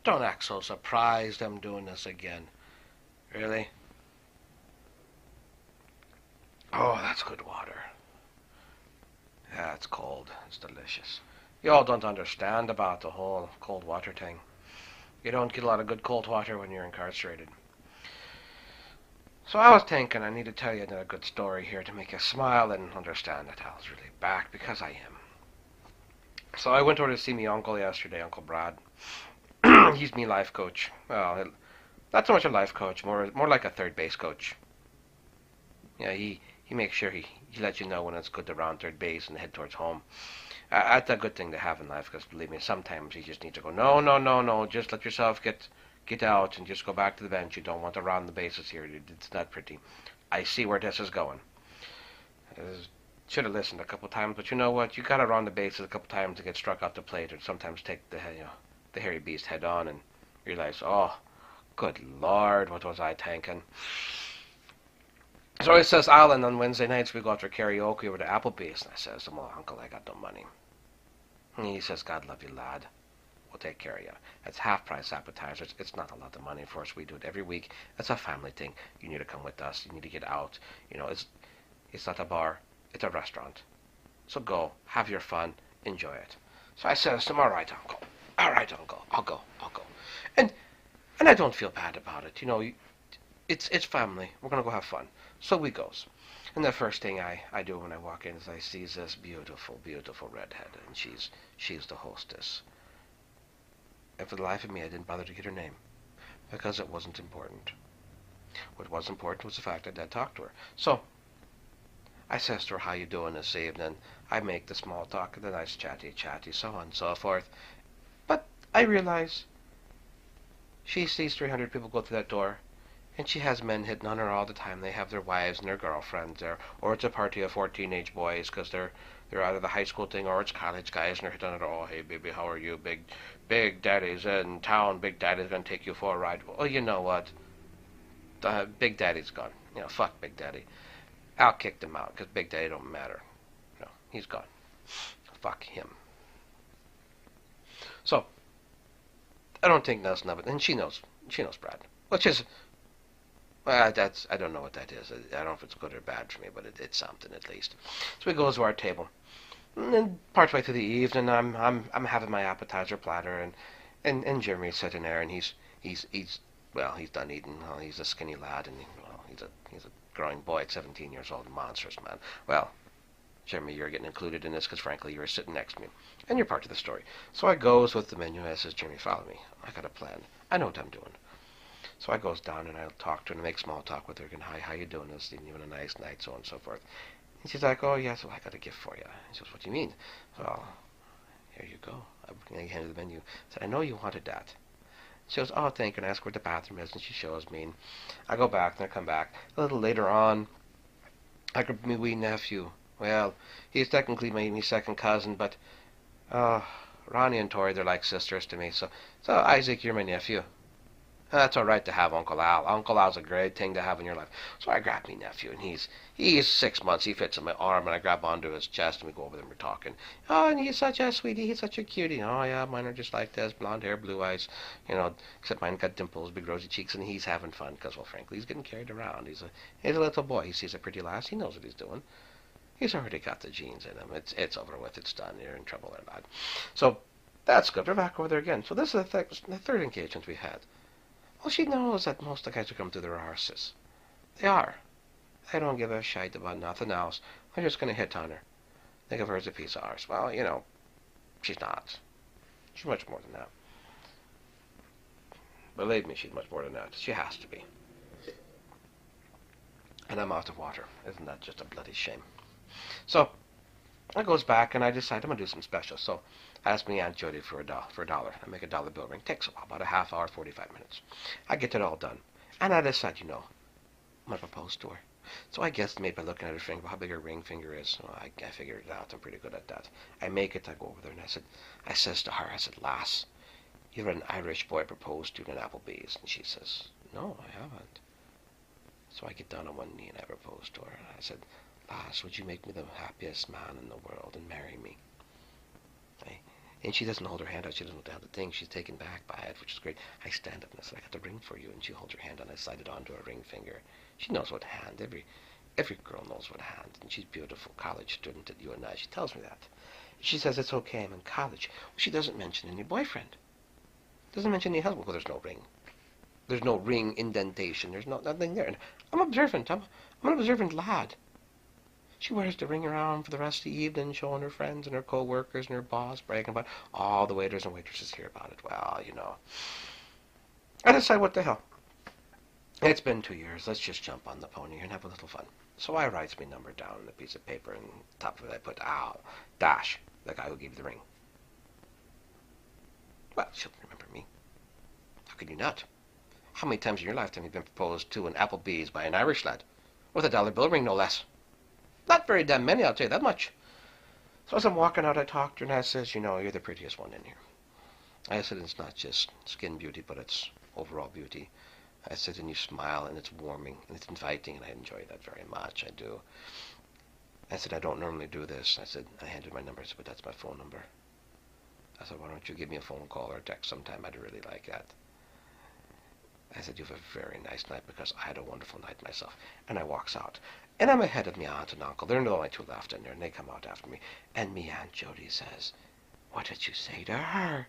Don't act so surprised I'm doing this again. Really? Oh, that's good water. Yeah, it's cold. It's delicious. You all don't understand about the whole cold water thing. You don't get a lot of good cold water when you're incarcerated. So I was thinking I need to tell you a good story here to make you smile and understand that I was really back, because I am. So I went over to see my uncle yesterday, Uncle Brad. He's me life coach. Well, not so much a life coach, more like a third base coach. Yeah, he makes sure he lets you know when it's good to round third base and head towards home. That's a good thing to have in life, because believe me, sometimes you just need to go, no, no, no, no, just let yourself get out and just go back to the bench. You don't want to round the bases here. It's not pretty. I see where this is going. I should have listened a couple times, but you know what? You got to round the bases a couple times to get struck off the plate, or sometimes take the hairy beast head on and realize, oh, good Lord, what was I thinking? So he says, Alan, on Wednesday nights we go out for karaoke over to Applebees. And I says, well, Uncle, I got no money. And he says, God love you, lad. We'll take care of you. It's half price appetizers. It's not a lot of money for us. We do it every week. It's a family thing. You need to come with us. You need to get out. It's not a bar. It's a restaurant. So go, have your fun, enjoy it. So I says to him, all right, Uncle. All right, Uncle. I'll go. And I don't feel bad about it. It's family. We're gonna go have fun. So we goes. And the first thing I do when I walk in is I see this beautiful, beautiful redhead, and she's the hostess. And for the life of me, I didn't bother to get her name, because it wasn't important. What was important was the fact that I'd talked to her. So I says to her, how you doing this evening? I make the small talk, the nice chatty, so on and so forth. But I realize she sees 300 people go through that door, and she has men hitting on her all the time. They have their wives and their girlfriends there, or it's a party of 4 teenage boys because they're either the high school thing or it's college guys and they're hitting on her. Oh, hey baby, how are you? Big Daddy's in town. Big Daddy's gonna take you for a ride. Well, you know what? Big Daddy's gone. Fuck Big Daddy. Al kicked him out because Big Daddy don't matter. He's gone. Fuck him. So I don't think nothing of it, and she knows Brad, which is. Well, I don't know what that is. I don't know if it's good or bad for me, but it's something at least. So we goes to our table, and then partway through the evening, I'm having my appetizer platter, and Jeremy's sitting there, and he's done eating. Well, he's a skinny lad, and he's a growing boy at 17 years old, monstrous man. Well, Jeremy, you're getting included in this because frankly you were sitting next to me, and you're part of the story. So I goes with the menu. I says, Jeremy, follow me. I got a plan. I know what I'm doing. So I goes down and I'll talk to her and make small talk with her. And hi, how you doing this evening? You having a nice night, so on and so forth. And she's like, oh yes, well I got a gift for you. And she goes, what do you mean? Well, here you go. I handed the menu. I said, I know you wanted that. She goes, oh thank you. And I ask where the bathroom is, and she shows me. And I go back and I come back a little later on. I grab my wee nephew. Well, he's technically my second cousin, but Ronnie and Tori, they're like sisters to me. So Isaac, you're my nephew. That's all right to have Uncle Al. Uncle Al's a great thing to have in your life. So I grab me nephew, and he's 6 months. He fits in my arm, and I grab onto his chest, and we go over there and we're talking. Oh, and he's such a sweetie. He's such a cutie. Oh, yeah, mine are just like this. Blonde hair, blue eyes. Except mine got dimples, big rosy cheeks, and he's having fun because, well, frankly, he's getting carried around. He's a little boy. He sees a pretty lass. He knows what he's doing. He's already got the genes in him. It's over with. It's done. You're in trouble there, lad. So that's good. We're back over there again. So this is the third engagement we had. Well, she knows that most of the guys who come to their arses. They are. They don't give a shite about nothing else. They're just going to hit on her. Think of her as a piece of arse. Well, she's not. She's much more than that. Believe me, she's much more than that. She has to be. And I'm out of water. Isn't that just a bloody shame? So I goes back and I decide I'm going to do something special. So I ask me Aunt Jody for a dollar. I make a dollar bill ring. Takes about a half hour, 45 minutes. I get it all done. And I decide, I'm going to propose to her. So I guesstimate by looking at her finger how big her ring finger is. Well, I figured it out. I'm pretty good at that. I make it. I go over there and I says to her, lass, you had an Irish boy propose to you in Applebees. And she says, no, I haven't. So I get down on one knee and I propose to her. And I said, lass, would you make me the happiest man in the world and marry me? And she doesn't hold her hand out. She doesn't know the thing. She's taken back by it, which is great. I stand up and I said, I got the ring for you. And she holds her hand and I slide it onto her ring finger. She knows what hand. Every girl knows what hand. And she's beautiful. College student at UNI. She tells me that. She says, it's okay. I'm in college. Well, she doesn't mention any boyfriend. Doesn't mention any husband. Well, there's no ring. There's no ring indentation. There's nothing there. And I'm observant. I'm an observant lad. She wears the ring around for the rest of the evening, showing her friends and her co-workers and her boss, bragging about all the waiters and waitresses hear about it. Well, I decide, what the hell? It's been 2 years. Let's just jump on the pony and have a little fun. So I writes my number down on a piece of paper, and on top of it I put, Dash, the guy who gave you the ring. Well, she'll remember me. How could you not? How many times in your lifetime have you been proposed to in Applebees by an Irish lad? With a dollar bill ring, no less. Not very damn many, I'll tell you that much. So as I'm walking out, I talked to her, and I says, you're the prettiest one in here. I said, it's not just skin beauty, but it's overall beauty. I said, and you smile, and it's warming, and it's inviting, and I enjoy that very much. I do. I said, I don't normally do this. I said, I handed my number. I said, but that's my phone number. I said, why don't you give me a phone call or a text sometime? I'd really like that. I said, you have a very nice night, because I had a wonderful night myself. And I walks out. And I'm ahead of me aunt and uncle. There are only two left in there, and they come out after me. And me Aunt Jody says, what did you say to her?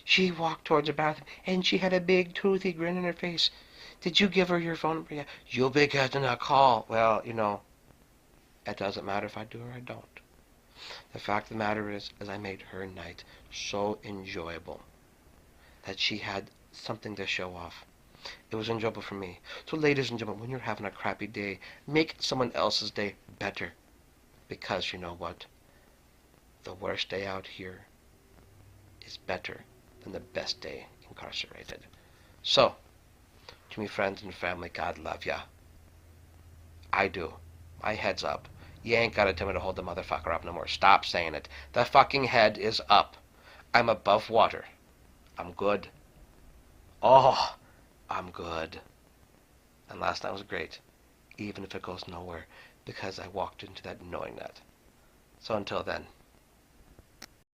She walked towards the bathroom, and she had a big toothy grin on her face. Did you give her your phone number? Yeah. You'll be getting a call. Well, it doesn't matter if I do or I don't. The fact of the matter is I made her night so enjoyable that she had something to show off. It was enjoyable for me. So ladies and gentlemen, when you're having a crappy day, make someone else's day better. Because you know what? The worst day out here is better than the best day incarcerated. So, to me friends and family, God love ya. I do. My head's up. You ain't gotta tell me to hold the motherfucker up no more. Stop saying it. The fucking head is up. I'm above water. I'm good. Oh, I'm good. And last night was great, even if it goes nowhere, because I walked into that knowing that. So until then,